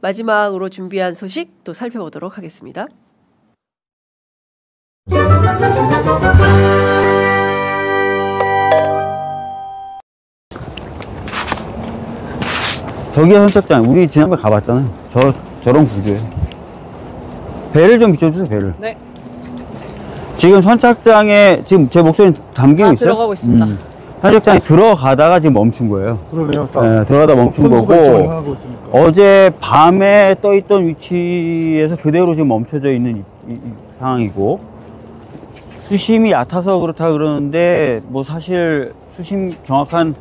마지막으로 준비한 소식 또 살펴보도록 하겠습니다. 저기가 선착장. 우리 지난번에 가봤잖아요. 저런 구조예요. 배를 좀 비춰주세요. 배를. 네. 지금 선착장에 지금 제 목소리 담기고 있어요? 들어가고 있습니다. 선착장에 들어가다가 지금 멈춘 거예요. 그러네요. 네, 들어가다 멈춘 거고, 어제 밤에 떠있던 위치에서 그대로 지금 멈춰져 있는 이 상황이고, 수심이 얕아서 그렇다 그러는데 뭐 사실 수심 정확한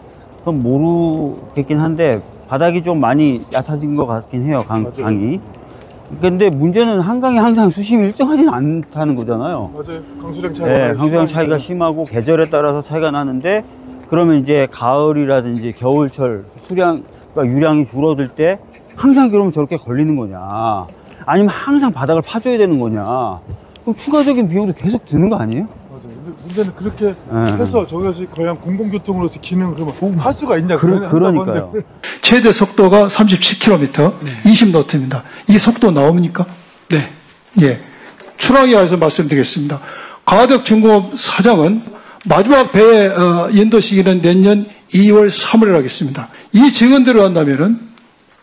건 모르겠긴 한데 바닥이 좀 많이 얕아진 것 같긴 해요. 강이. 근데 문제는 한강이 항상 수심이 일정하진 않다는 거잖아요. 맞아요. 강수량 차이가, 네, 강수량 차이가 심하고 계절에 따라서 차이가 나는데, 그러면 이제 가을이라든지 겨울철 수량과 유량이 줄어들 때 항상 그러면 저렇게 걸리는 거냐, 아니면 항상 바닥을 파줘야 되는 거냐, 그럼 추가적인 비용도 계속 드는 거 아니에요? 맞아요. 근데 문제는 그렇게 해서 저것이 거의 한 공공교통으로서 기능을 그러면 할 수가 있냐. 그러니까요. 최대 속도가 37km, 20노트입니다. 이 속도 나옵니까? 네. 예. 추락에 관해서 말씀드리겠습니다. 가덕 중공업 사장은 마지막 배의 연도 시기는 내년 2월 3월에 하겠습니다. 이 증언대로 한다면은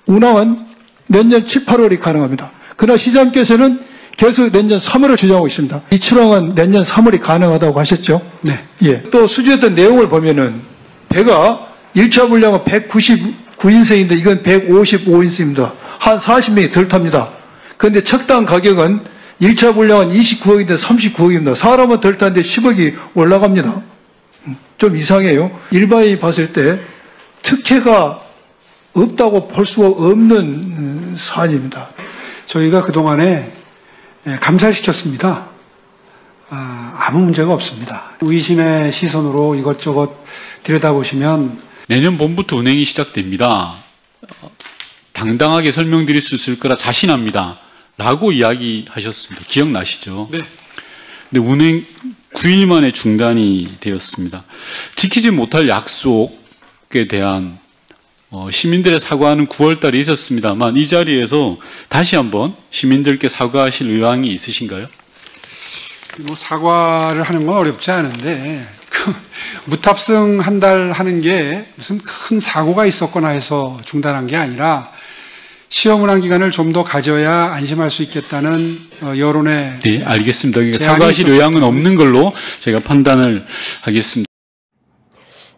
운항은 내년 7, 8월이 가능합니다. 그러나 시장께서는 계속 내년 3월을 주장하고 있습니다. 이 출항은 내년 3월이 가능하다고 하셨죠? 네. 예. 또 수주했던 내용을 보면은 배가 1차 분량은 199인승인데 이건 155인승입니다. 한 40명이 덜 탑니다. 그런데 척당 가격은 1차 분량은 29억인데 39억입니다. 사람은 덜 타는데 10억이 올라갑니다. 좀 이상해요. 일반인이 봤을 때 특혜가 없다고 볼 수가 없는 사안입니다. 저희가 그동안에 감찰시켰습니다. 아무 문제가 없습니다. 의심의 시선으로 이것저것 들여다보시면 내년 봄부터 운행이 시작됩니다. 당당하게 설명드릴 수 있을 거라 자신합니다. 라고 이야기하셨습니다. 기억나시죠? 네. 근데 운행 9일 만에 중단이 되었습니다. 지키지 못할 약속에 대한 시민들의 사과는 9월 달에 있었습니다만 이 자리에서 다시 한번 시민들께 사과하실 의향이 있으신가요? 뭐 사과를 하는 건 어렵지 않은데 무탑승 한 달 하는 게 무슨 큰 사고가 있었거나 해서 중단한 게 아니라 시험 운항 기간을 좀 더 가져야 안심할 수 있겠다는 여론의 네, 알겠습니다. 그러니까 사과하실 의향은 없는 걸로 제가 판단을 하겠습니다.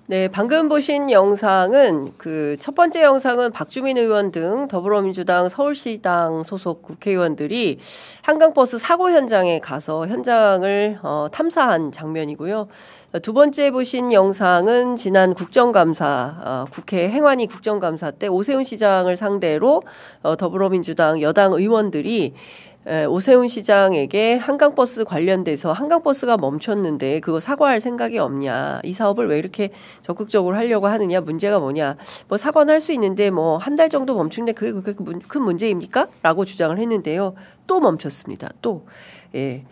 네, 방금 보신 영상은 그 첫 번째 영상은 박주민 의원 등 더불어민주당 서울시당 소속 국회의원들이 한강버스 사고 현장에 가서 현장을 탐사한 장면이고요. 두 번째 보신 영상은 지난 국정감사, 국회 행안위 국정감사 때 오세훈 시장을 상대로 더불어민주당 여당 의원들이 오세훈 시장에게 한강버스 관련돼서 한강버스가 멈췄는데 그거 사과할 생각이 없냐, 이 사업을 왜 이렇게 적극적으로 하려고 하느냐, 문제가 뭐냐, 뭐 사과는 할 수 있는데 뭐 한 달 정도 멈춘데 그게 큰 문제입니까? 라고 주장을 했는데요. 또 멈췄습니다. 또. 예.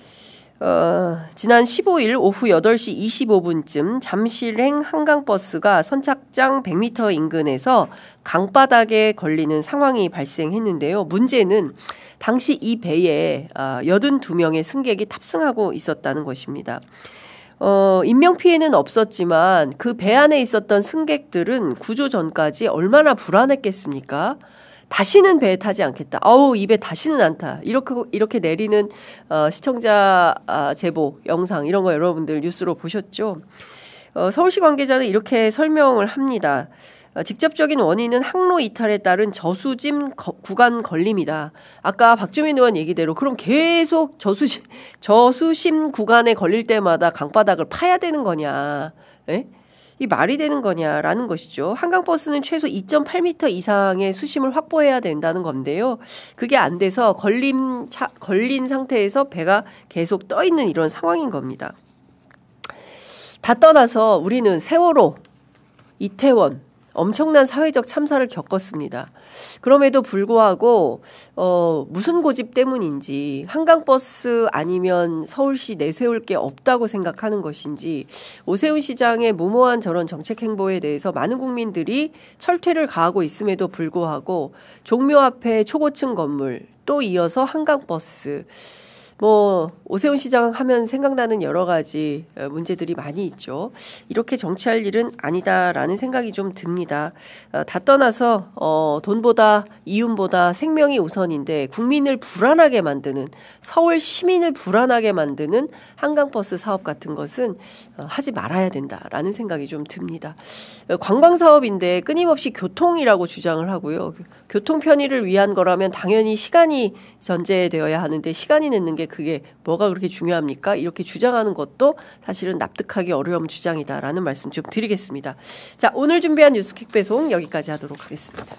지난 15일 오후 8시 25분쯤 잠실행 한강버스가 선착장 100m 인근에서 강바닥에 걸리는 상황이 발생했는데요. 문제는 당시 이 배에 82명의 승객이 탑승하고 있었다는 것입니다. 인명피해는 없었지만 그 배 안에 있었던 승객들은 구조 전까지 얼마나 불안했겠습니까? 다시는 배에 타지 않겠다. 이 배 다시는 안 타. 이렇게 내리는 시청자 제보 영상 이런 거 여러분들 뉴스로 보셨죠? 서울시 관계자는 이렇게 설명을 합니다. 직접적인 원인은 항로 이탈에 따른 저수심 구간 걸림이다. 아까 박주민 의원 얘기대로 그럼 계속 저수심 구간에 걸릴 때마다 강바닥을 파야 되는 거냐? 에? 이 말이 되는 거냐라는 것이죠. 한강버스는 최소 2.8m 이상의 수심을 확보해야 된다는 건데요. 그게 안 돼서 걸린 상태에서 배가 계속 떠 있는 이런 상황인 겁니다. 다 떠나서 우리는 세월호, 이태원, 엄청난 사회적 참사를 겪었습니다. 그럼에도 불구하고 무슨 고집 때문인지 한강버스 아니면 서울시 내세울 게 없다고 생각하는 것인지 오세훈 시장의 무모한 저런 정책 행보에 대해서 많은 국민들이 철퇴를 가하고 있음에도 불구하고 종묘 앞에 초고층 건물 또 이어서 한강버스 오세훈 시장 하면 생각나는 여러 가지 문제들이 많이 있죠. 이렇게 정치할 일은 아니다라는 생각이 좀 듭니다. 다 떠나서 돈보다 이윤보다 생명이 우선인데 국민을 불안하게 만드는 서울 시민을 불안하게 만드는 한강버스 사업 같은 것은 하지 말아야 된다라는 생각이 좀 듭니다. 관광사업인데 끊임없이 교통이라고 주장을 하고요. 교통 편의를 위한 거라면 당연히 시간이 전제되어야 하는데 시간이 늦는 게 그게 뭐가 그렇게 중요합니까? 이렇게 주장하는 것도 사실은 납득하기 어려운 주장이다라는 말씀 좀 드리겠습니다. 자, 오늘 준비한 뉴스 퀵 배송 여기까지 하도록 하겠습니다.